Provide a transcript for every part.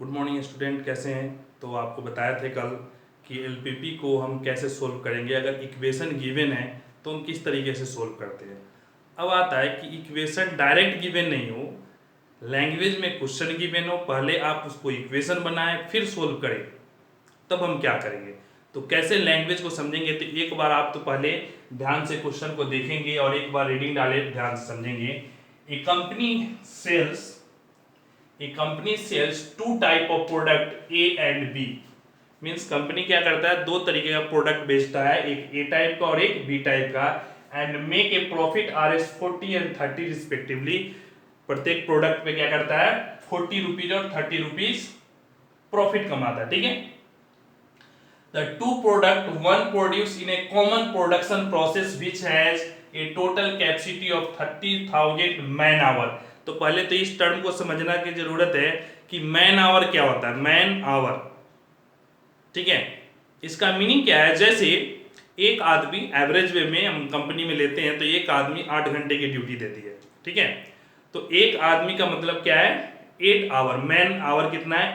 Good morning student, कैसे हैं। तो आपको बताया थे कल कि एलपीपी को हम कैसे सोल्व करेंगे। अगर इक्वेशन गिवन है तो हम किस तरीके से सोल्व करते हैं। अब आता है कि इक्वेशन डायरेक्ट गिवन नहीं हो, लैंग्वेज में क्वेश्चन गिवन हो, पहले आप उसको इक्वेशन बनाएं फिर सोल्व करें, तब हम क्या करेंगे। तो कैसे लैंग्वेज को समझेंगे, तो एक बार आप तो पहले ध्यान से क्वेश्चन को देखेंगे और एक बार रीडिंग डाले ध्यान से समझेंगे। A company sells two type of product A and B. Means company क्या करता है, दो तरीके का प्रोडक्ट बेचता है, एक ए टाइप का और एक बी टाइप का, and make a profit R S 40 and 30 respectively. प्रत्येक प्रोडक्ट पे क्या करता है, 40 रुपीज और 30 रुपीज प्रॉफिट कमाता है। ठीक है। The two product one produce in a common production process which has a total capacity of 30,000 man hour। तो पहले तो इस टर्म को समझना की जरूरत है कि मैन आवर क्या होता है। मैन आवर, ठीक है, इसका मीनिंग क्या है। जैसे एक आदमी एवरेज वे में हम कंपनी में लेते हैं तो एक आदमी 8 घंटे की ड्यूटी देती है। ठीक है। तो एक आदमी का मतलब क्या है, 8 आवर। मैन आवर कितना है,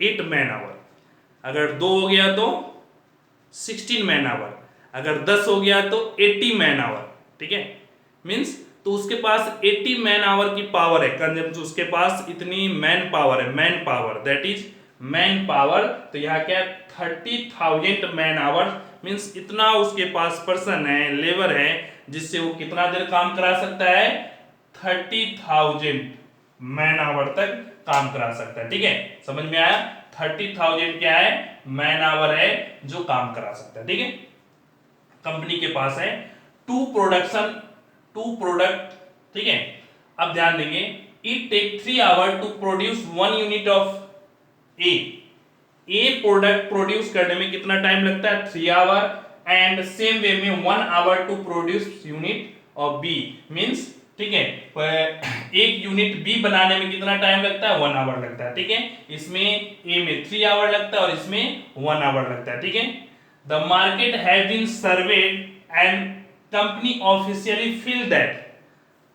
8 मैन आवर। अगर 2 हो गया तो 16 मैन आवर, अगर 10 हो गया तो 80 मैन आवर। ठीक है। मीन्स तो उसके पास 80 मैन आवर की पावर है, कंजम्पशन, उसके पास इतनी मैन पावर है। Man power that is man power. तो यहाँ क्या है, 30,000 मैन आवर। मीन्स इतना उसके पास पर्सन है, लेबर है, जिससे वो कितना देर काम करा सकता है, 30,000 मैन आवर तक काम करा सकता है। ठीक है, समझ में आया। 30,000 क्या है, मैन आवर है जो काम करा सकता है। ठीक है। कंपनी के पास है टू प्रोडक्ट। ठीक है। अब ध्यान देंगे, it take 3 hour to produce 1 unit of a product produce करने में कितना टाइम लगता है, 3 आवर, एंड सेम वे में 1 hour to produce unit of B. Means ठीक है, एक यूनिट बी बनाने में कितना टाइम लगता है, 1 आवर लगता है। ठीक है। इसमें ए में 3 आवर लगता है और इसमें 1 आवर लगता है। ठीक है। The market has been surveyed and company officially feel that.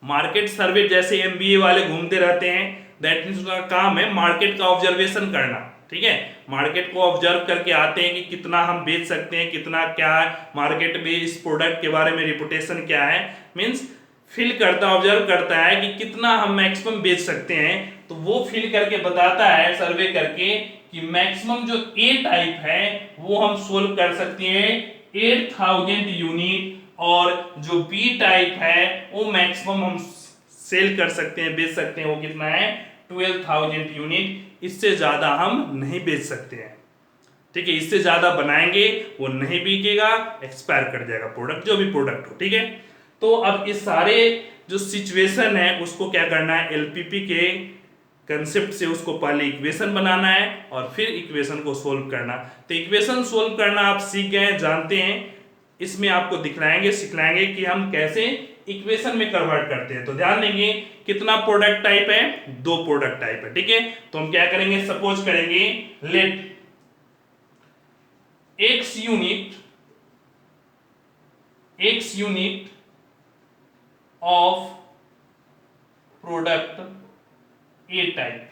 Market survey जैसे एमबीए वाले घूमते रहते हैं, दैट मींस उनका काम है मार्केट का ऑब्जर्वेशन करना। ठीक है। मार्केट को ऑब्जर्व करके आते हैं कि कितना हम बेच सकते हैं, कितना क्या है मार्केट में, इस प्रोडक्ट के बारे में रिपुटेशन क्या है। मींस फील करता, ऑब्जर्व करता है कि कितना हम मैक्सिमम बेच सकते हैं। तो वो फील करके बताता है सर्वे करके कि मैक्सिमम जो ए टाइप है वो हम सोल्व कर सकते हैं 8,000 यूनिट, और जो बी टाइप है वो मैक्सिमम हम सेल कर सकते हैं, बेच सकते हैं, वो कितना है, 12,000 यूनिट। इससे ज्यादा हम नहीं बेच सकते हैं। ठीक है। इससे ज्यादा बनाएंगे वो नहीं बिकेगा, एक्सपायर कर जाएगा प्रोडक्ट, जो भी प्रोडक्ट हो। ठीक है। तो अब इस सारे जो सिचुएशन है उसको क्या करना है, एलपीपी के कंसेप्ट से उसको पहले इक्वेशन बनाना है और फिर इक्वेशन को सोल्व करना। तो इक्वेशन सोल्व करना आप सीख गए, जानते हैं। इसमें आपको दिखलाएंगे, सिखलाएंगे कि हम कैसे इक्वेशन में कन्वर्ट करते हैं। तो ध्यान देंगे, कितना प्रोडक्ट टाइप है, 2 प्रोडक्ट टाइप है। ठीक है। तो हम क्या करेंगे, सपोज करेंगे, let x unit of product A type,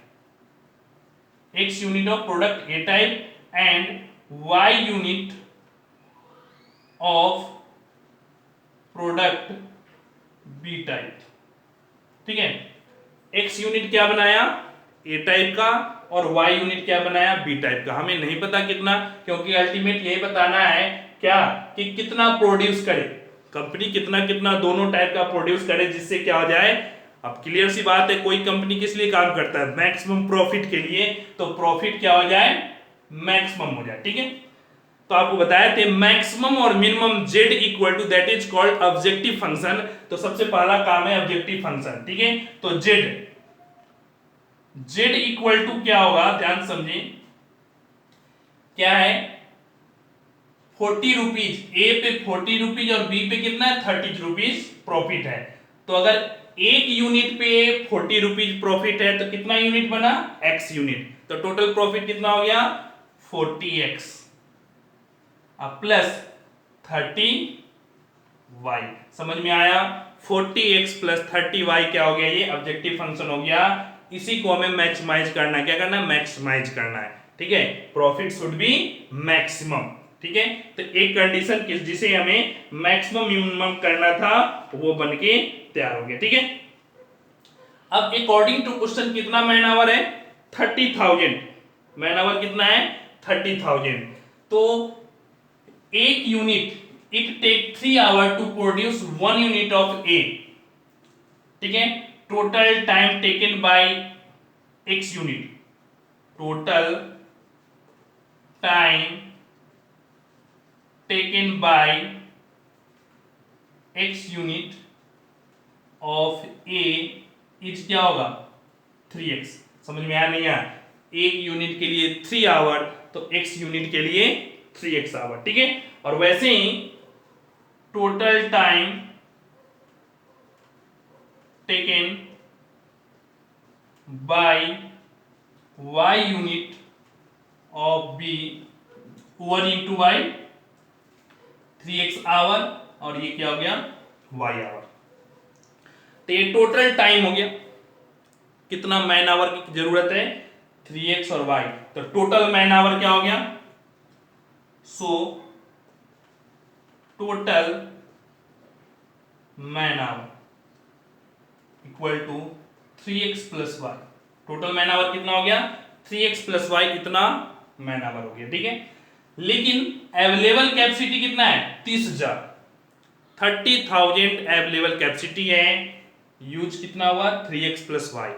x unit of product A type and y unit of product B type. ठीक है। x यूनिट क्या बनाया, ए टाइप का, और y यूनिट क्या बनाया, बी टाइप का। हमें नहीं पता कितना, क्योंकि अल्टीमेट यही बताना है क्या, कि कितना प्रोड्यूस करे कंपनी, कितना कितना दोनों टाइप का प्रोड्यूस करे, जिससे क्या हो जाए। अब क्लियर सी बात है, कोई कंपनी किस लिए काम करता है, मैक्सिमम प्रॉफिट के लिए। तो प्रॉफिट क्या हो जाए, मैक्सिमम हो जाए। ठीक है। तो आपको बताया थे मैक्सिमम और minimum z equal to, that is called objective function. तो सबसे पहला काम है ऑब्जेक्टिव फंक्शन। ठीक है। तो z इक्वल टू क्या होगा, ध्यान समझिए, क्या है, 40 रुपीज। ए पे 40 रुपीज और बी पे कितना है, 30 रुपीज प्रॉफिट है। तो अगर एक यूनिट पे 40 रुपीज प्रॉफिट है तो कितना यूनिट बना, x यूनिट। तो टोटल प्रॉफिट कितना हो गया, 40x प्लस 30y। समझ में आया। 40x प्लस 30y क्या हो गया, ये ऑब्जेक्टिव फंक्शन हो गया। इसी को हमें मैक्सिमाइज करना है। क्या करना है? मैक्सिमाइज करना है। ठीक है, प्रॉफिट शुड बी मैक्सिमम। ठीक है, तो एक कंडीशन जिसे हमें मैक्सिमम मिनिमम करना था वो बन के तैयार हो गया। ठीक है, अब अकॉर्डिंग टू क्वेश्चन कितना मैन आवर है? 30,000 मैन आवर कितना है? 30,000। तो एक unit it take 3 hour to produce 1 unit of A. ठीक है, total time taken by x unit, total time taken by x unit of a is क्या होगा? 3x। समझ में आया नहीं आया? एक यूनिट के लिए 3 आवर तो x यूनिट के लिए 3x आवर। ठीक है, और वैसे ही total time taken by y unit of b over into y 3x hour, और ये क्या हो गया? y hour. तो ये टोटल टाइम हो गया। कितना मैन आवर की जरूरत है? 3x और y। तो टोटल मैन आवर क्या हो गया? So total man hour equal to 3x plus y. Total man hour कितना हो गया? 3x प्लस वाई, इतना मैन आवर हो गया। ठीक है, लेकिन अवेलेबल कैपेसिटी कितना है? 30,000। 30,000 अवेलेबल कैपेसिटी है, यूज कितना हुआ? 3x plus Y.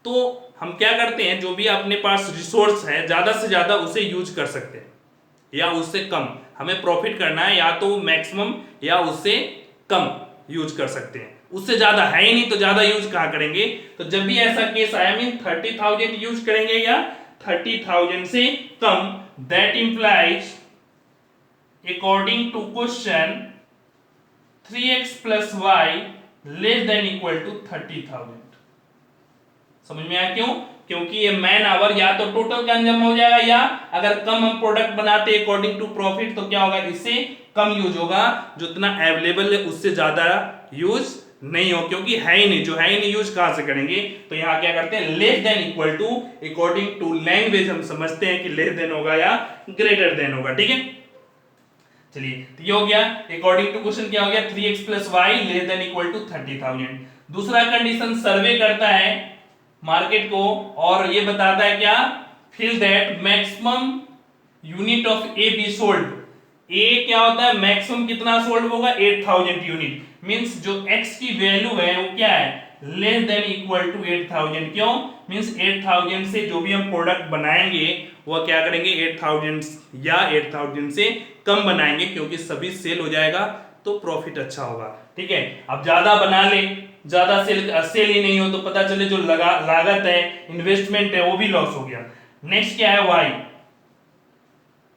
तो हम क्या करते हैं, जो भी अपने पास रिसोर्स है ज्यादा से ज्यादा उसे यूज कर सकते हैं या उससे कम। हमें प्रॉफिट करना है, या तो मैक्सिमम या उससे कम यूज कर सकते हैं। उससे ज्यादा है ही नहीं तो ज्यादा यूज कहां करेंगे? तो जब भी ऐसा केस आया मीन 30,000 यूज करेंगे या 30,000 से कम, that implies according to question 3x plus Y less than equal to 30,000। समझ में आया? क्यों? क्योंकि ये मैन आवर या तो टोटल कंज्यूम हो जाएगा, या अगर कम हम प्रोडक्ट बनाते अकॉर्डिंग टू प्रॉफिट तो क्या होगा? इससे कम यूज होगा। जितना अवेलेबल है उससे ज्यादा यूज नहीं हो, क्योंकि है ही नहीं। जो है ही नहीं यूज कहां से करेंगे? तो यहां क्या करते हैं? Less than equal to, according to language हम समझते हैं कि लेस देन होगा या ग्रेटर देन होगा। ठीक है, चलिए तो ये हो गया। अकॉर्डिंग टू क्वेश्चन क्या हो गया? 3x plus Y less than equal to 30,000। दूसरा कंडीशन, सर्वे करता है मार्केट को और ये बताता है क्या? Fill that maximum unit of A B sold. A क्या होता है? मैक्सिमम कितना सोल्ड होगा? 8,000 यूनिट। मींस जो x की वैल्यू है वो क्या है? Less than equal to 8,000। क्यों? मींस 8,000 से जो भी हम प्रोडक्ट बनाएंगे वो क्या करेंगे? 8,000 या 8,000 से कम बनाएंगे, क्योंकि सभी सेल हो जाएगा तो प्रॉफिट अच्छा होगा। ठीक है, अब ज्यादा बना ले, ज्यादा सेल ही नहीं हो तो पता चले जो लागत है, इन्वेस्टमेंट है, वो भी लॉस हो गया। नेक्स्ट क्या है?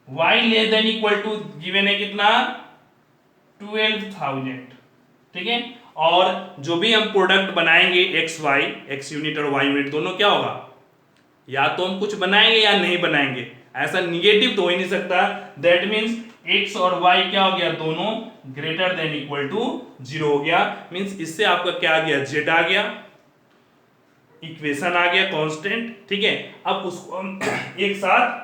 y less than equal to given है कितना? 12,000। ठीक है, और जो भी हम प्रोडक्ट बनाएंगे x यूनिट और y यूनिट दोनों क्या होगा? या तो हम कुछ बनाएंगे या नहीं बनाएंगे, ऐसा निगेटिव तो हो ही नहीं सकता। दैट मींस x और y क्या हो गया? दोनों ग्रेटर देन इक्वल टू 0 हो गया। मींस इससे आपका क्या आ गया? z आ गया, इक्वेशन आ गया कांस्टेंट। ठीक है, अब उसको हम एक साथ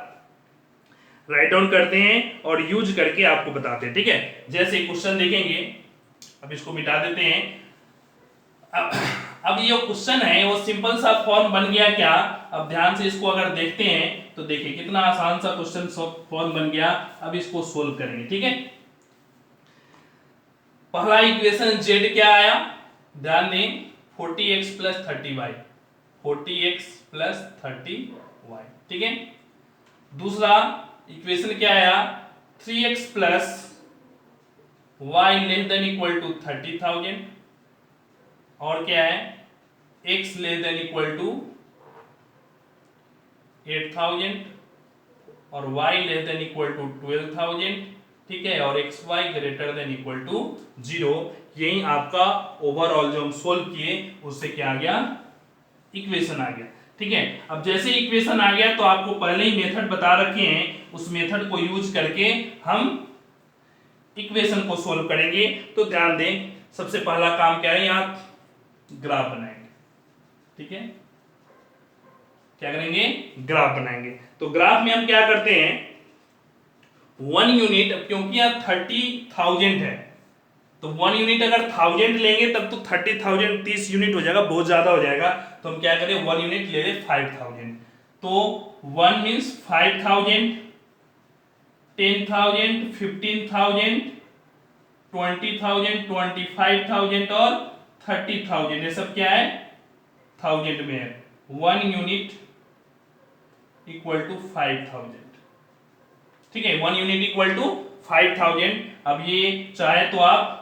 राइट डाउन करते हैं और यूज करके आपको बताते हैं। ठीक है, जैसे क्वेश्चन देखेंगे, अब इसको मिटा देते हैं। अब ये क्वेश्चन है वो सिंपल सा फॉर्म बन गया क्या? अब ध्यान से इसको अगर देखते हैं तो देखिए कितना आसान सा क्वेश्चन फॉर्म बन गया। अब इसको सोल्व करेंगे। ठीक है, पहला इक्वेशन z क्या आया? ध्यान दें, 40x plus 30y, 40x plus 30y। ठीक है, दूसरा इक्वेशन क्या आया? 3x plus y less than equal to 30,000, और क्या है? x less than equal to 8,000 और y less than equal to 12,000। ठीक है, और x y greater than equal to 0। यही आपका ओवरऑल जो हम सोल्व किए उससे क्या आ गया? इक्वेशन आ गया। ठीक है, अब जैसे इक्वेशन आ गया तो आपको पहले ही मेथड बता रखे हैं, उस मेथड को यूज करके हम इक्वेशन को सोल्व करेंगे। तो ध्यान दें, सबसे पहला काम क्या है? यहां ग्राफ बनाएंगे। ठीक है, क्या करेंगे, ग्राफ बनाएंगे। तो ग्राफ में हम क्या करते हैं, 1 यूनिट, क्योंकि यहाँ 30,000 है तो 1 यूनिट अगर 1000 लेंगे तब तो 30,000 30 यूनिट हो जाएगा, बहुत ज्यादा हो जाएगा। तो हम क्या करें, 1 यूनिट ले लें 5000। तो 1 मीन्स 5000, 10,000, 15,000, 20,000, 25,000 और 30,000, ये सब क्या है, 1000 में है। 1 यूनिट इक्वल टू 5000, ठीक है, 1 यूनिट इक्वल टू 5000। अब ये चाहे तो आप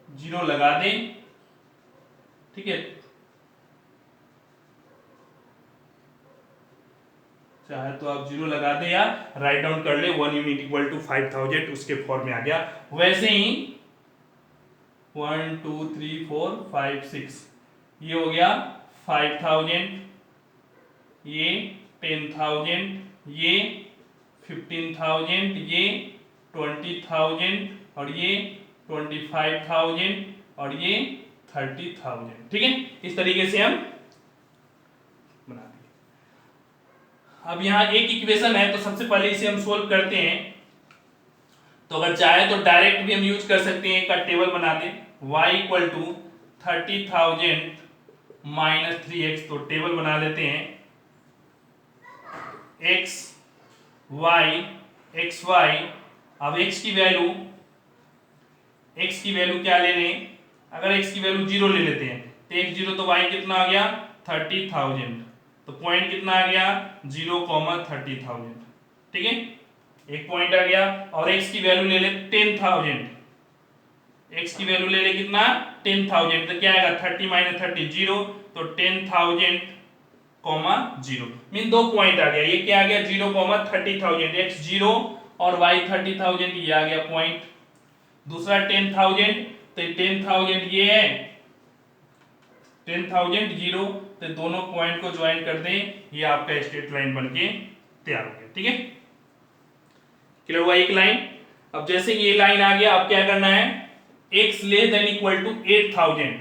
जीरो लगा दें, ठीक है, चाहे तो आप जीरो लगा दें या राइट डाउन कर ले, 1 यूनिट इक्वल टू 5000 उसके फॉर्म में आ गया। वैसे ही 1 2 3 4 5 6 ये हो गया 5000, ये 10,000, ये 15,000, ये 20,000 और ये 25,000 और ये 30,000, ठीक है, इस तरीके से हम बना दिए। अब यहाँ एक इक्वेशन है तो सबसे पहले इसे हम सोल्व करते हैं। तो अगर चाहे तो डायरेक्ट भी हम यूज कर सकते हैं, एक टेबल बना दें, y equal to 30,000 minus 3x, तो टेबल बना लेते हैं, x y x y। अब x की वैल्यू क्या ले लें, अगर x की वैल्यू 0 ले लेते हैं तो x 0 तो y कितना आ गया 30,000, तो पॉइंट कितना आ गया 0,30,000, ठीक है, एक पॉइंट आ गया। और x की वैल्यू ले ले 10,000, x की वैल्यू ले ले कितना 10,000, तो क्या आएगा 30 माइनस 30 0, तो 10,000 0 मीन 2 पॉइंट आ गया, ये क्या आ गया 0,30,000, x 0 और y 30,000, ये आ गया पॉइंट। दूसरा 10,000, तो 10,000 ये है, 10,000 0, तो दोनों पॉइंट को ज्वाइन कर दें, ये आपका स्ट्रेट लाइन बनके तैयार हो गया, ठीक है, क्लियर हुआ एक लाइन। अब जैसे ये लाइन आ गया, अब क्या करना है, x less than equal to 8,000,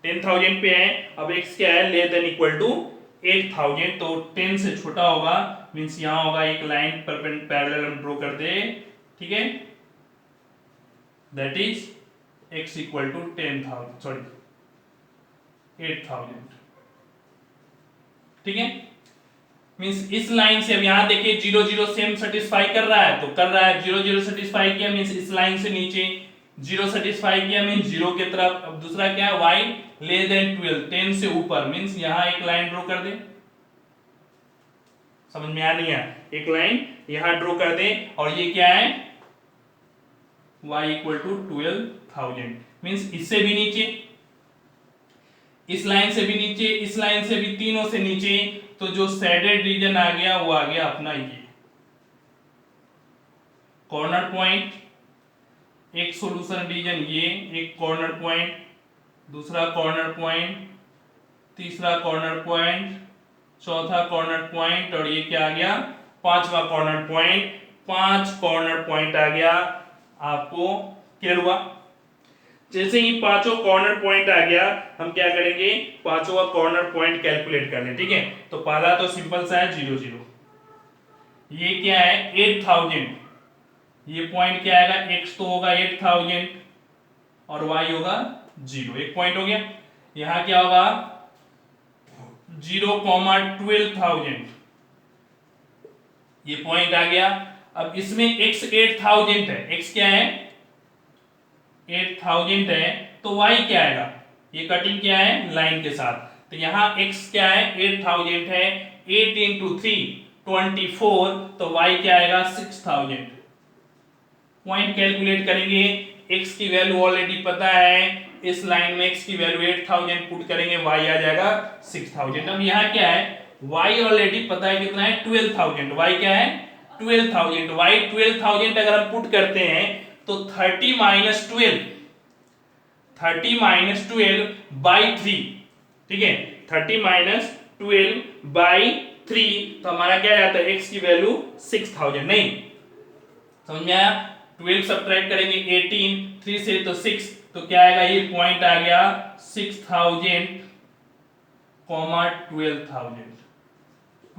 10,000 पे है, अब x क्या है लेस देन इक्वल टू 8,000, तो 10 से छोटा होगा, मींस यहां होगा एक लाइन पैरेलल हम ड्रॉ कर दे, ठीक है, that is x equal to 10,000 sorry 8,000, ठीक है, मींस इस लाइन से अब यहां देखिए 0 0 सेम सेटिस्फाई कर रहा है, तो कर रहा है 0 0 सेटिस्फाई किया, मींस इस लाइन से नीचे 0 सेटिस्फाई किया, मींस 0 के तरफ। अब दूसरा क्या है y लेस देन 12, 10 से ऊपर, मींस यहां एक लाइन ड्रॉ कर दे, समझ में आ नहीं है, एक लाइन यहां ड्रॉ कर दे, और ये क्या है y इक्वल टू 12,000, मींस इससे भी नीचे, इस लाइन से भी नीचे, इस लाइन से भी, तीनों से नीचे, तो जो शेडेड रीजन आ गया वो आ गया अपना ये कॉर्नर पॉइंट, एक सॉल्यूशन रीजन ये, एक कॉर्नर पॉइंट, दूसरा कॉर्नर पॉइंट, तीसरा कॉर्नर पॉइंट, चौथा कॉर्नर पॉइंट, और ये क्या आ गया पांचवा कॉर्नर पॉइंट। 5 कॉर्नर पॉइंट आ गया, आपको क्लियर हुआ। जैसे ही पांचों कॉर्नर पॉइंट आ गया, हम क्या करेंगे पांचों कॉर्नर पॉइंट कैलकुलेट कर लें, ठीक है। तो पहला तो सिंपल सा है 0 0, ये क्या है 8,000, ये पॉइंट क्या आएगा x तो होगा 8,000 और y होगा 0, एक पॉइंट हो गया। यहां क्या होगा 0,12,000, ये पॉइंट आ गया। अब इसमें x 8,000 है, x क्या है 8,000 है, तो y क्या आएगा, ये कटिंग क्या है लाइन के साथ, तो यहां x क्या है 8,000 है, 8 into 3 24, तो y क्या आएगा 6,000। पॉइंट कैलकुलेट करेंगे, x की वैल्यू ऑलरेडी पता है, इस लाइन में x की वैल्यू 8,000 पुट करेंगे, y आ जाएगा 6,000। अब यहाँ क्या है y ऑलरेडी पता है कितना है 12,000, y क्या है 12,000, y 12,000 अगर हम पुट करते हैं तो 30 माइनस 12 बाई 3, ठीक है, 30 माइनस 12 बाई 3, तो हमारा क्या आता है x की वैल्यू 6,000, नहीं समझ में आया। 12 सब्ट्रैक्ट करेंगे 18, 3 से तो 6, तो क्या आएगा ये पॉइंट आ गया 6,000, 12,000,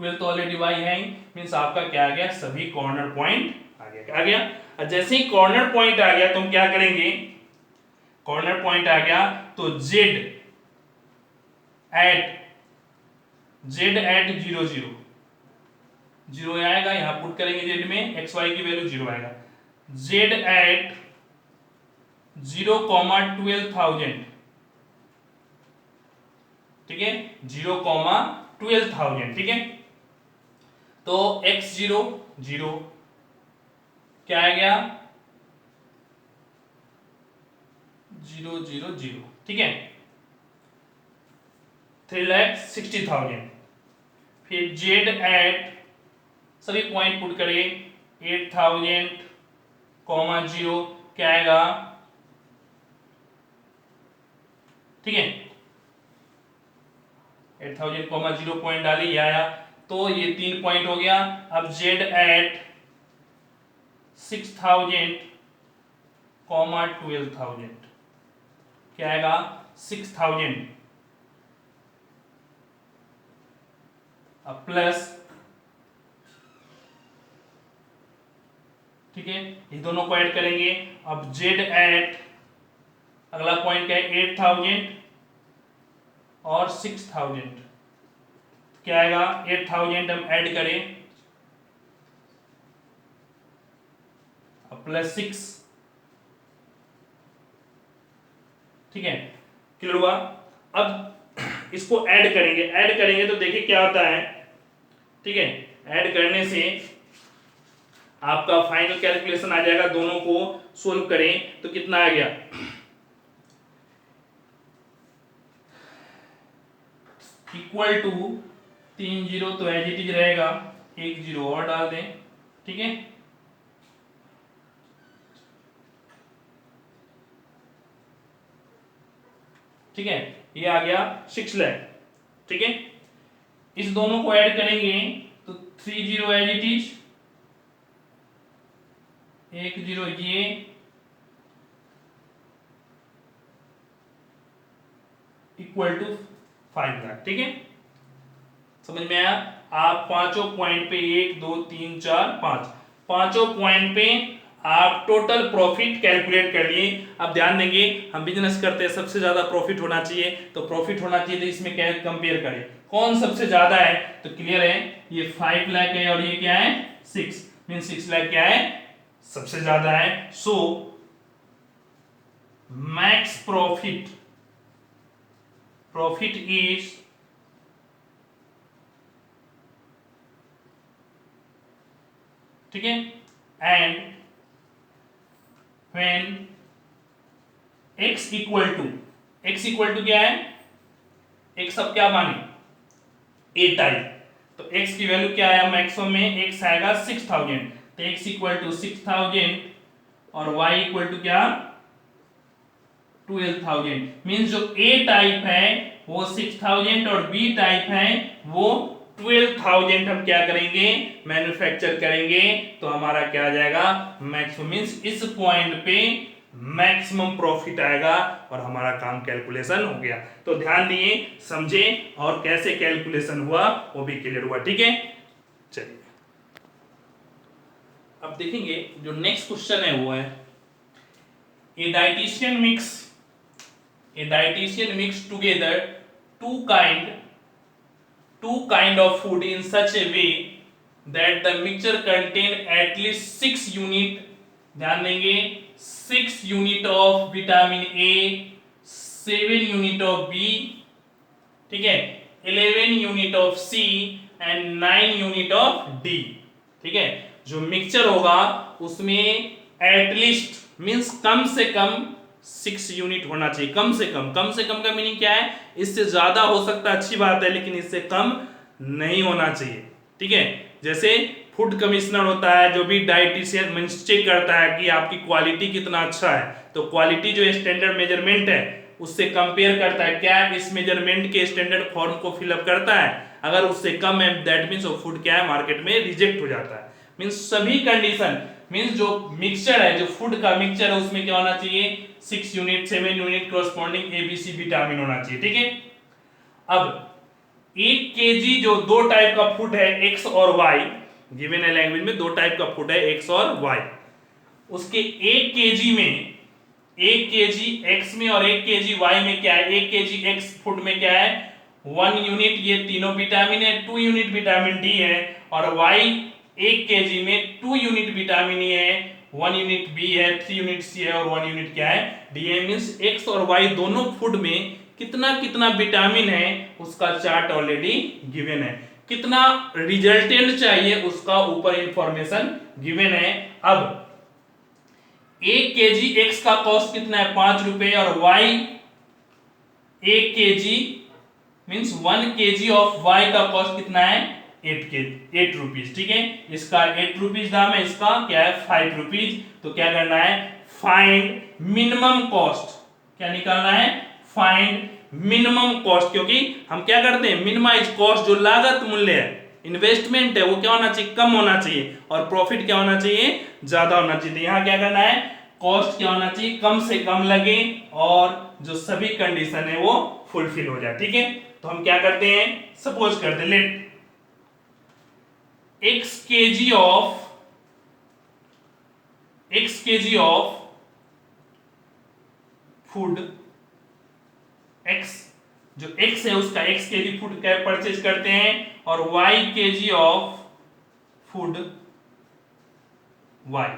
12 ऑलरेडी y है, मींस आपका क्या आ गया, सभी कॉर्नर पॉइंट आ गया। क्या आ गया? और जैसे ही कॉर्नर पॉइंट आ गया तो हम क्या करेंगे, कॉर्नर पॉइंट आ गया तो z एट 0 0 जीरो आएगा, यहां पुट करेंगे z में, x y की वैल्यू 0 आएगा। z एट 0,12,000, ठीक है, 0,12,000, ठीक है। तो x0 0 क्या आ गया, 0 0 0, ठीक है, 3,60,000। फिर z एट, सभी पॉइंट पुट करेंगे, 8,000, 0 क्या आएगा, ठीक है, 8,000, 0 पॉइंट डाली, ये आया, तो ये 3 पॉइंट हो गया। अब z एट 6,000, 12,000 क्या आएगा, 6,000 अब प्लस, ठीक है, ये दोनों को ऐड करेंगे। अब z एट, अगला पॉइंट क्या है, 8,000 और 6,000 क्या आएगा, 8,000 हम ऐड करें, अब प्लस 6, ठीक है, क्लियर हुआ। अब इसको ऐड करेंगे तो देखिए क्या होता है, ठीक है, ऐड करने से आपका फाइनल कैलकुलेशन आ जाएगा। दोनों को सोल्व करें तो कितना आ गया, इक्वल टू 3 0 तो एज इट इज रहेगा, 1 0 और डाल दें, ठीक है, ठीक है, ये आ गया 6 लाख, ठीक है। इस दोनों को ऐड करेंगे तो 3 0 एज इट इज, 1 0 ये, इक्वल टू 5 लाख, ठीक है, समझ में आया। आप पांचों पॉइंट पे 1 2 3 4 5 पांचों पॉइंट पे आप टोटल प्रॉफिट कैलकुलेट कर लिए। अब ध्यान देंगे, हम बिजनेस करते हैं, सबसे ज्यादा प्रॉफिट होना चाहिए, तो प्रॉफिट होना चाहिए, तो इसमें क्या कंपेयर करें, कौन सबसे ज्यादा है, तो क्लियर है, ये 5 लाख है और ये क्या है 6, मीन 6 लाख क्या है, सबसे ज्यादा है। सो मैक्स प्रॉफिट इज ठीक है, and when x equal to क्या है, x अब क्या माने a टाइप, तो x की वैल्यू क्या है मैक्सिमम में, x आएगा 6,000, तो x इक्वल टू 6,000 और y इक्वल टू क्या 12,000, मींस जो a टाइप है वो 6,000 और b टाइप है वो 12,000 हम क्या करेंगे, मैन्युफैक्चर करेंगे, तो हमारा क्या आ जाएगा मैक्सिमम, मींस इस पॉइंट पे मैक्सिमम प्रॉफिट आएगा और हमारा काम कैलकुलेशन हो गया। तो ध्यान दिए, समझे और कैसे कैलकुलेशन हुआ वो भी क्लियर हुआ, ठीक है। चलिए अब देखेंगे जो नेक्स्ट क्वेश्चन है वो है a dietitian mix together two kind of food in such a way that the mixture contain at least 6 unit, ध्यान देंगे 6 unit of vitamin A, 7 unit of B, ठीक है, 11 unit of C and 9 unit of D, ठीक है। जो mixture होगा उसमें at least means कम से कम 6 यूनिट होना चाहिए, कम से कम का मीनिंग क्या है, इससे ज्यादा हो सकता है अच्छी बात है, लेकिन इससे कम नहीं होना चाहिए, ठीक है। जैसे फूड कमिश्नर होता है, जो भी डाइटिशियन मींस चेक करता है कि आपकी क्वालिटी कितना अच्छा है, तो क्वालिटी जो स्टैंडर्ड मेजरमेंट है उससे कंपेयर करता है, क्या इस मेजरमेंट के स्टैंडर्ड फॉर्म को फिलअप करता है, अगर उससे कम है दैट मींस वो फूड क्या है मार्केट में रिजेक्ट हो जाता है। मींस सभी कंडीशन, मींस जो मिक्सचर है, जो फूड का मिक्सचर है उसमें क्या होना चाहिए 6 unit 7 unit corresponding ABC vitamin होना चाहिए, ठीक है। अब 1 केजी जो दो टाइप का फूड है एक्स और वाई, गिवन है लैंग्वेज में दो टाइप का फूड है एक्स और वाई, उसके 1 केजी में 1 केजी एक्स में और 1 केजी वाई में क्या है, 1 केजी एक्स फूड में क्या है 1 यूनिट ये तीनों विटामिन है, 2 यूनिट विटामिन डी है, और वाई 1 केजी में 2 यूनिट विटामिन ए है, 1 यूनिट बी है, 3 यूनिट सी है और 1 यूनिट क्या है डी है। मींस एक्स और वाई दोनों फूड में कितना कितना विटामिन है उसका चार्ट ऑलरेडी गिवन है, कितना रिजल्टेंट चाहिए उसका ऊपर इंफॉर्मेशन गिवन है। अब 1 केजी एक्स का कॉस्ट कितना है 5 रुपए, और y 1 KG means 1 KG of y का कॉस्ट कितना है 8 रुपीज, ठीक है, इसका 8 रुपीज दाम है, इसका क्या है 5 रुपीज। तो क्या करना है, फाइंड मिनिमम कॉस्ट, क्या निकालना है, फाइंड मिनिमम कॉस्ट, क्योंकि हम क्या करते हैं मिनिमाइज कॉस्ट, जो लागत मूल्य है इन्वेस्टमेंट है वो क्या होना चाहिए कम होना चाहिए, और प्रॉफिट क्या होना चाहिए ज्यादा होना चाहिए। तो यहाँ क्या करना है, कॉस्ट क्या होना चाहिए कम से कम लगे और जो सभी कंडीशन है वो फुलफिल हो जाए, ठीक है। तो हम क्या करते हैं, सपोज करते हैं let x kg of food, x जो x है उसका x kg फूड क्या परचेज करते हैं, और y kg of food y,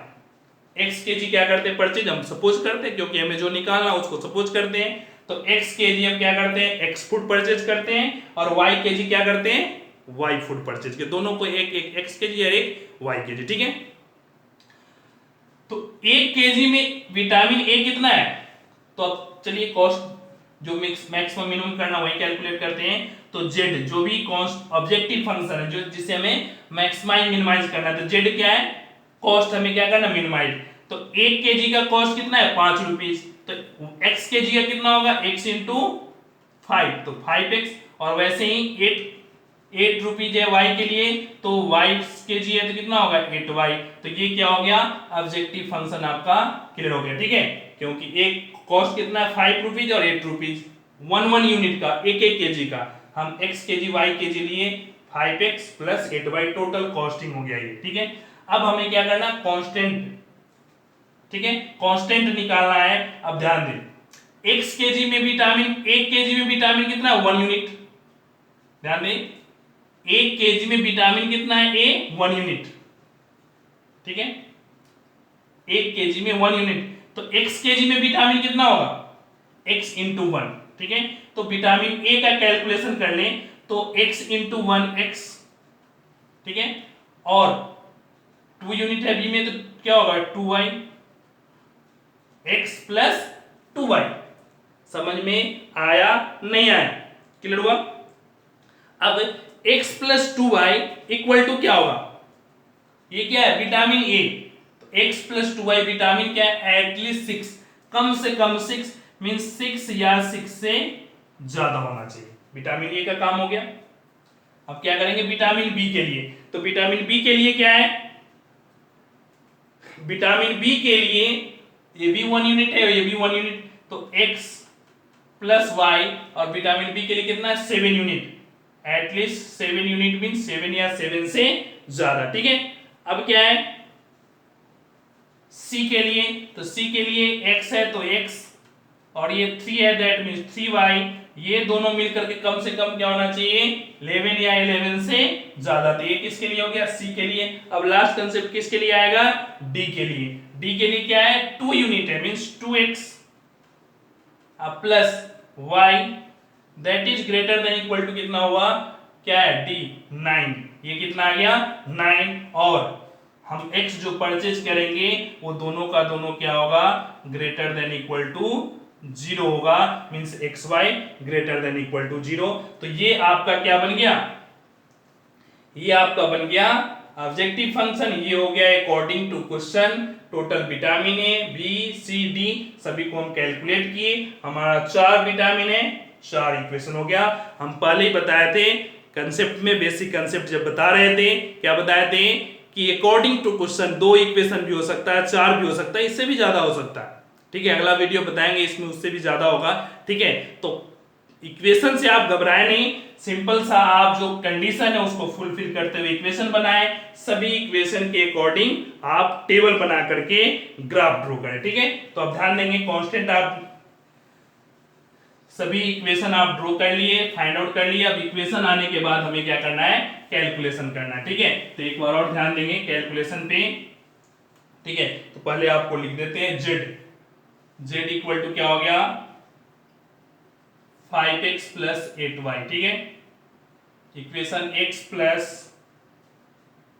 x kg क्या करते हैं परचेज, हम सपोज करते हैं क्योंकि हमें जो निकालना उसको सपोज करते हैं। तो x kg हम क्या करते हैं x फूड परचेज करते हैं, और y kg क्या करते हैं y फूड परचेज के, दोनों को एक एक x kg और एक y kg, ठीक है। तो 1 kg में विटामिन ए कितना है, तो अब चलिए कॉस्ट जो मैक्सिमम मिनिमम करना वही कैलकुलेट करते हैं। तो z जो भी कॉस्ट ऑब्जेक्टिव फंक्शन है जो जिसे हमें मैक्सिमाइज मिनिमाइज करना है, तो z क्या है कॉस्ट हमें क्या करना मिनिमाइज। तो 1 केजी का कॉस्ट कितना है 5 रुपीज, तो x केजी का कितना होगा x इंटू 5, तो 5x, और वैसे ही 8 रुपीज है y के लिए, तो y केजी है तो कितना होगा 8y। तो ये क्या हो गया ऑब्जेक्टिव फंक्शन आपका क्लियर हो गया, ठीक है, क्योंकि एक कॉस्ट कितना है 5 रुपीज और 8 रुपीज 1 यूनिट का, एक केजी का, हम x केजी y केजी लिए 5x plus 8y total costing हो गया ये, ठीक है। अब हमें क्या करना कांस्टेंट, ठीक है, कांस्टेंट निकालना है। अब ध्यान दें x केजी में विटामिन, 1 केजी में विटामिन कितना है 1 यूनिट, ध्यान दें 1 केजी में विटामिन कितना है ए 1 यूनिट, ठीक है, 1 केजी में 1 यूनिट, तो x केजी में विटामिन कितना होगा x इंटू 1, ठीक है। तो विटामिन ए का कैलकुलेशन कर लें तो x इंटू 1x, ठीक है, और 2 यूनिट है बी में तो क्या होगा 2y, x प्लस 2y, समझ में आया नहीं आया, क्लियर हुआ। अब x plus 2y equal to क्या होगा, ये क्या है विटामिन ए, तो x प्लस 2y विटामिन क्या है एटलीस्ट 6, कम से कम 6 मींस 6 या 6 से ज्यादा होना चाहिए, विटामिन ए का काम हो गया। अब क्या करेंगे विटामिन बी के लिए, तो विटामिन बी के लिए क्या है, विटामिन बी के लिए ये भी 1 यूनिट है और ये भी 1 यूनिट, तो x प्लस y, और विटामिन बी के लिए कितना 7 यूनिट, एटलीस्ट 7 यूनिट मीन 7 या 7 से ज्यादा, ठीक है। अब क्या है C के लिए, तो C के लिए x है तो x, और ये 3 है दैट मींस 3y, ये दोनों मिलकर के कम से कम क्या होना चाहिए 11 या 11 से ज्यादा, तो ये किसके लिए हो गया C के लिए। अब लास्ट कांसेप्ट किसके लिए आएगा D के लिए, D के लिए क्या है 2 यूनिट है means 2x plus y that is greater than equal to कितना हुआ क्या है D 9, ये कितना आ गया 9, और हम x जो परचेज करेंगे वो दोनों का दोनों क्या होगा ग्रेटर देन इक्वल टू 0 होगा, means xy greater than equal to 0। तो ये आपका क्या बन गया, ये आपका बन गया ऑब्जेक्टिव फंक्शन, ये हो गया according to question total vitamin A B C D सभी को हम कैलकुलेट किए, हमारा 4 विटामिन है 4 इक्वेशन हो गया। हम पहले ही बताए थे कंसेप्ट में, बेसिक कंसेप्ट जब बता रहे थे क्या बताए थे कि अकॉर्डिंग टू क्वेश्चन 2 इक्वेशन भी हो सकता है 4 भी हो सकता है, इससे भी ज्यादा हो सकता है, ठीक है, अगला वीडियो बताएंगे इसमें उससे भी ज्यादा होगा, ठीक है। तो इक्वेशन से आप घबराए नहीं, सिंपल सा आप जो कंडीशन है उसको फुलफिल करते हुए इक्वेशन बनाए, सभी इक्वेशन के अकॉर्डिंग आप टेबल बना करके ग्राफ ड्रॉ करें। ठीक है, तो अब ध्यान देंगे कांस्टेंट आप सभी इक्वेशन आप ड्रॉ कर लिए, फाइंड आउट कर लिए। अब इक्वेशन आने के बाद हमें क्या करना है, कैलकुलेशन करना है। ठीक है, तो एक बार और ध्यान देंगे कैलकुलेशन पे। ठीक है, तो पहले आपको लिख देते हैं z इक्वल टू क्या हो गया 5x प्लस 8y। ठीक है, equation x plus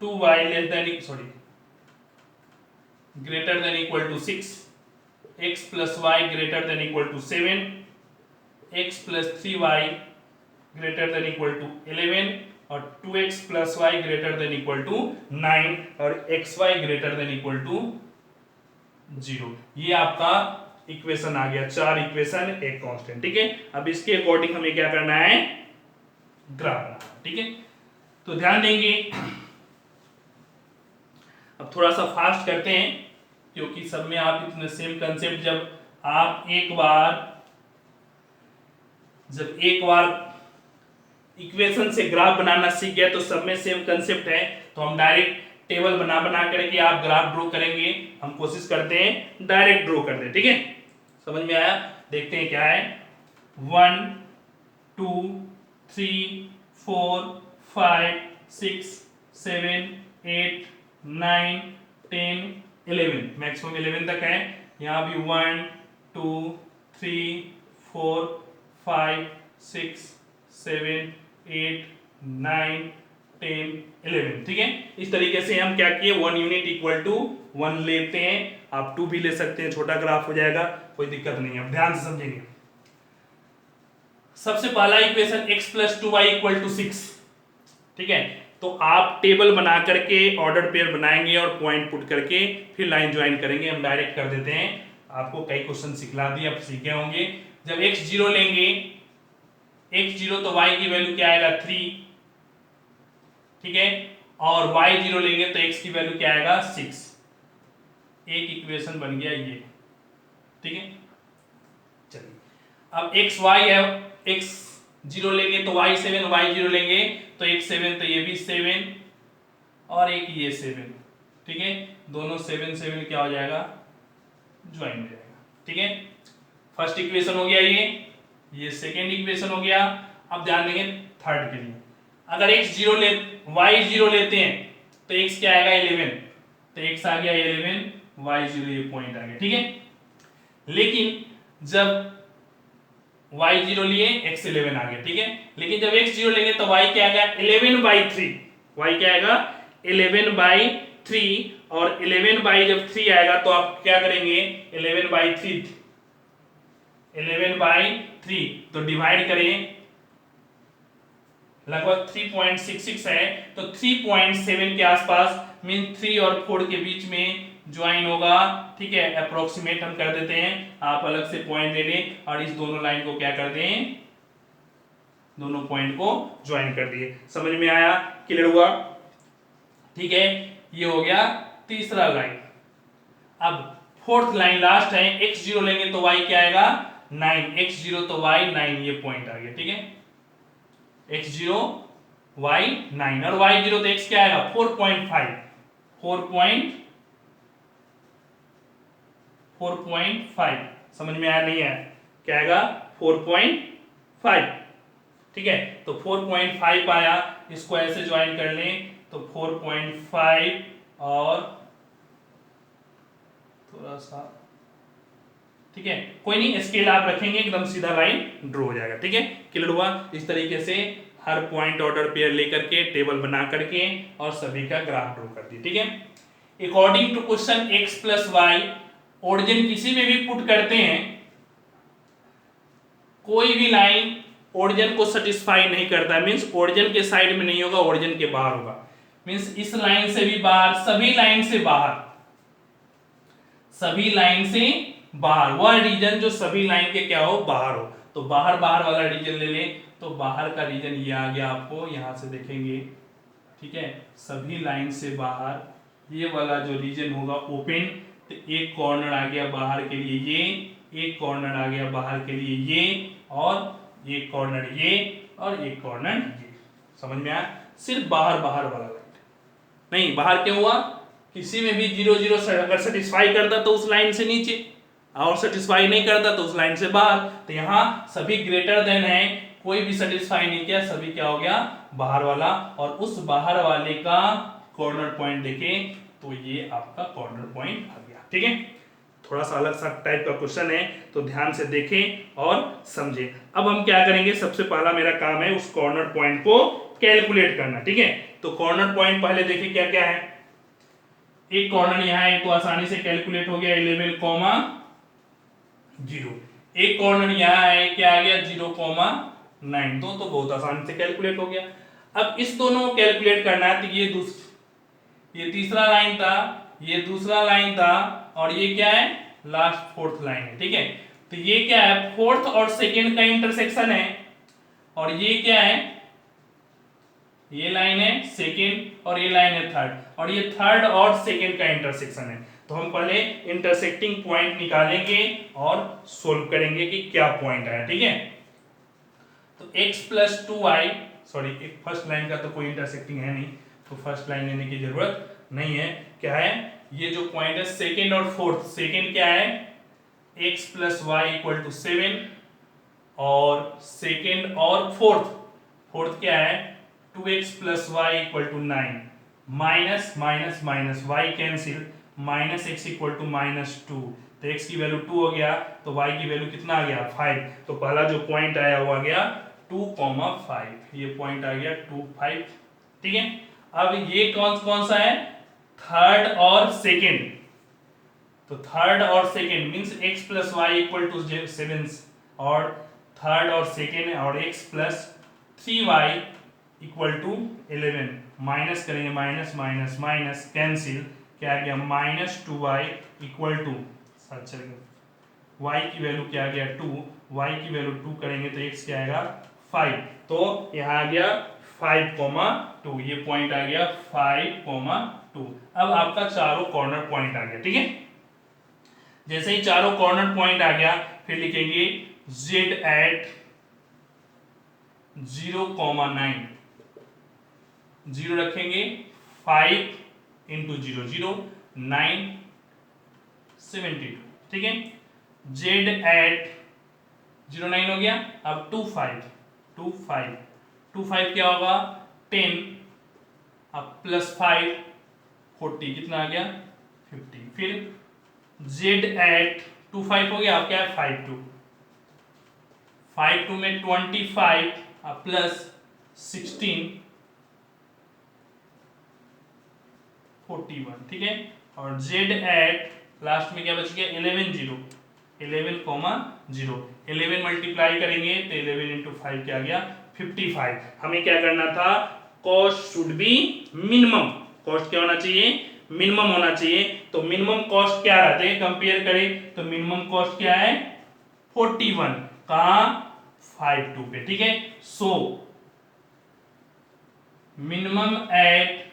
2y less than sorry greater than equal to 6, x plus y greater than equal to 7, x plus 3y greater than equal to 11 और 2x plus y greater than equal to 9 और xy greater than equal to 0। ये आपका equation आ गया, 4 equation एक constant. ठीक है, अब इसके अकॉर्डिंग हमें क्या करना है, ग्राफ बनाना। ठीक है, तो ध्यान देंगे, अब थोड़ा सा फास्ट करते हैं क्योंकि सब में आप इतने सेम कंसेप्ट, जब आप एक बार इक्वेशन से ग्राफ बनाना सीख गए तो सब में सेम कंसेप्ट है, तो हम डायरेक्ट टेबल बना बना करके आप ग्राफ ड्रॉ करेंगे। हम कोशिश करते हैं डायरेक्ट ड्रॉ कर दे। ठीक है, समझ में आया, देखते हैं क्या है। 1 2 3 4 5 6 7 8 9 10 11, मैक्सिमम 11 तक है। यहाँ भी 1 2 3 4 5 6 7 8 9 10 11। ठीक है, इस तरीके से हम क्या किए, 1 यूनिट इक्वल टू 1 लेते हैं, आप 2 भी ले सकते हैं, छोटा ग्राफ हो जाएगा, कोई दिक्कत नहीं है। अब ध्यान से समझेंगे, सबसे पहला equation x plus 2y equal to 6। ठीक है, तो आप टेबल बना करके ऑर्डर पेयर बनाएंगे और पॉइंट पुट करके फिर लाइन ज्वाइन करेंगे। हम डायरेक्ट कर देते हैं, आपको कई क्वेश्चन सिखला दिए, आप सीखे होंगे। जब x0 लेंगे, x0 तो y की वैल्यू क्या आएगा 3। ठीक है, और y0 लेंगे तो x की वैल्यू क्या आएगा 6। एक इक्वेशन बन गया ये। ठीक है, चलिए अब xy है, x0 लेंगे तो y7, y0 लेंगे तो x7, तो ये भी 7 और एक ये 7। ठीक है, दोनों 7 7 क्या हो जाएगा, ज्वाइन हो जाएगा। ठीक है, फर्स्ट इक्वेशन हो गया ये सेकेंड इक्वेशन हो गया। अब ध्यान देंगे थर्ड के लिए, अगर y0 लेते हैं तो x क्या आएगा 11, तो x आ गया 11, y0 ये पॉइंट आ गया। ठीक है, लेकिन जब y0 लिए x 11 आ गया। ठीक है, लेकिन जब x0 लेंगे तो y क्या आएगा 11/3, y क्या आएगा 11/3, और 11 जब 3 आएगा तो आप क्या करेंगे 11/3 तो डिवाइड करें, लगभग 3.66 है, तो 3.7 के आसपास, मीन 3 और 4 के बीच में ज्वाइन होगा। ठीक है, अप्रोक्सीमेट हम कर देते हैं, आप अलग से पॉइंट दे दें और इस दोनों लाइन को क्या कर दें, दोनों पॉइंट को ज्वाइन कर दिए। समझ में आया, क्लियर हुआ। ठीक है, ये हो गया तीसरा लाइन। अब फोर्थ लाइन लास्ट है, x0 लेंगे तो y क्या आएगा 9, x0 तो y 9, ये पॉइंट आ गया। ठीक है, x0 y 9 और y0 तो x क्या आएगा 4.5, 4.5। समझ में आया नहीं है, क्या आएगा 4.5। ठीक है, तो 4.5 आया, इसको ऐसे ज्वाइन कर लें तो 4.5 और थोड़ा सा, ठीक है, कोई नहीं, स्केल आप रखेंगे एकदम सीधा लाइन ड्रॉ हो जाएगा। ठीक है, क्लियर हुआ। इस तरीके से हर पॉइंट ऑर्डर पेयर लेकर के टेबल बना करके और सभी का ग्राफ ड्रॉ कर दिए। ठीक है, according to question x plus y, origin किसी में भी पुट करते हैं, कोई भी लाइन ओरिजिन को सेटिस्फाई नहीं करता, मींस ओरिजिन के साइड में नहीं होगा, ओरिजिन के बाहर होगा। मींस इस लाइन से भी बाहर, सभी लाइन से बाहर, सभी लाइन से बाहर, वह रीजन जो सभी लाइन के क्या हो, बाहर हो। तो बाहर बाहर वाला रीजन ले लें, तो बाहर का रीजन ये आ गया, आपको यहां से देखेंगे। ठीक है, सभी लाइन से बाहर ये वाला जो रीजन होगा ओपन, तो एक कॉर्नर आ गया बाहर के लिए ये, एक कॉर्नर आ गया बाहर के लिए ये, और एक कॉर्नर ये और एक कॉर्नर ये। समझ में आया? सिर्फ बाहर बाहर वाला लाइन नहीं। बाहर क्यों हुआ? किसी में भी 0 0 अगर सेटिस्फाई करता तो उस लाइन से नीचे, और सेटिस्फाई नहीं करता तो उस लाइन से बाहर। तो यहाँ सभी ग्रेटर देन है, कोई भी सेटिस्फाई नहीं किया, सभी क्या हो गया? बाहर वाला। और उस बाहर वाले का कॉर्नर पॉइंट देखें तो ये आपका कॉर्नर पॉइंट आ गया। ठीक है, थोड़ा सा अलग सा टाइप का क्वेश्चन है, तो ध्यान से देखें और समझें। अब हम क्या करेंगे, सबसे पहला मेरा काम है उस कॉर्नर पॉइंट को कैलकुलेट करना। ठीक है, तो कॉर्नर पॉइंट पहले देखिए क्या क्या है। एक कॉर्नर यहाँ है तो आसानी से कैलकुलेट हो गया 11,0। एक कॉर्नर यहाँ है, क्या आ गया? 0,9। तो बहुत आसानी से कैलकुलेट हो गया। अब इस दोनों को कैलकुलेट करना है, तो ये तीसरा लाइन था, ये दूसरा लाइन था, और ये क्या है? लास्ट फोर्थ लाइन है। ठीक है, तो ये क्या है? फोर्थ और सेकेंड का इंटरसेक्शन है। और ये क्या है? ये लाइन है सेकेंड, और ये लाइन है थर्ड, और ये थर्ड और सेकेंड का इंटरसेक्शन है। तो हम पहले इंटरसेक्टिंग पॉइंट निकालेंगे और सोल्व करेंगे कि क्या पॉइंट आया। ठीक है, तो x + 2y, sorry first line का तो कोई इंटरसेक्टिंग है नहीं, तो फर्स्ट लाइन लेने की जरूरत नहीं है। क्या है? ये जो पॉइंट है सेकेंड और फोर्थ, सेकेंड क्या है? x + y = 7, और सेकेंड और फोर्थ क्या है? 2x + y = 9, minus minus minus y cancel, -x = -2, तो x की वैल्यू 2 हो गया, तो y की वैल्यू कितना आ गया? 5। तो पहला जो पॉइंट आया वो आ गया 2,5, ये पॉइंट आ गया 2, 5। ठीक है, अब ये कौन सा है? थर्ड और सेकेंड। तो थर्ड और सेकेंड मींस x + y = 7, और थर्ड और सेकेंड, और x + 3y = 11, माइनस करेंगे, माइनस माइनस माइनस कैंसिल, क्या आ गया? -2y = y की वैल्यू क्या आ गया? 2, y की वैल्यू 2 करेंगे तो x क्या आएगा? 5। तो यहाँ आ गया 5,2, ये पॉइंट आ गया 5,2। अब आपका चारों कॉर्नर पॉइंट आ गया। ठीक है, जैसे ही चारों कॉर्नर पॉइंट आ गया, फिर लिखेंगे z at 0,9, 0 रखेंगे, 5 × 0 0, 9, 72। ठीक है, z at 0,9 हो गया। अब 2,5 क्या होगा? 10, अब +5 40, कितना आ गया? 50। फिर z at 2,5 हो गया, अब क्या है? 5,2, 5,2 में 25, अब +16, 41। ठीक है, और z at लास्ट में क्या बच गया? 11,0, 11 मल्टीप्लाई करेंगे तो 11 × 5 क्या आ गया? 55। हमें क्या करना था? Cost should be minimum. Cost क्या होना चाहिए? मिनिमम होना चाहिए। तो मिनिमम कॉस्ट क्या रहते हैं, कंपेयर करें तो मिनिमम कॉस्ट क्या है? 41, कहां? 5,2 पे। ठीक है, सो मिनिमम एट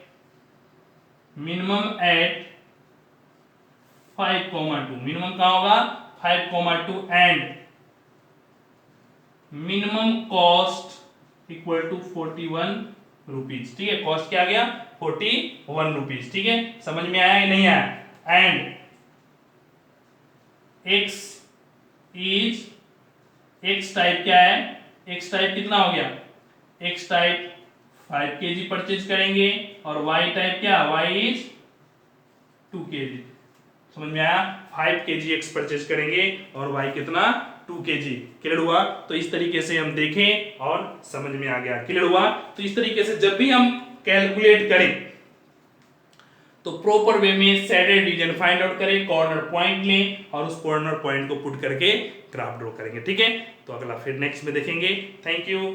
5,2, मिनिमम कहां होगा? 5,2, एंड मिनिमम कॉस्ट = 41 रुपीज। ठीक है, कॉस्ट क्या आ गया? 41 रुपीज। ठीक है, समझ में आया या नहीं आया? एंड x टाइप क्या है? x टाइप कितना हो गया? x टाइप 5 kg परचेज करेंगे, और y टाइप क्या? y is 2 kg। समझ में आया? 5 kg x परचेज करेंगे और y कितना? 2 kg। क्लियर हुआ? तो इस तरीके से हम देखें और समझ में आ गया। क्लियर हुआ? तो इस तरीके से जब भी हम कैलकुलेट करें तो प्रॉपर वे में शेडेड रीजन फाइंड आउट करें, कॉर्नर पॉइंट लें और उस कॉर्नर पॉइंट को पुट करके ग्राफ ड्रॉ करेंगे। ठीक है, तो अगला फिर नेक्स्ट में देखेंगे। Thank you.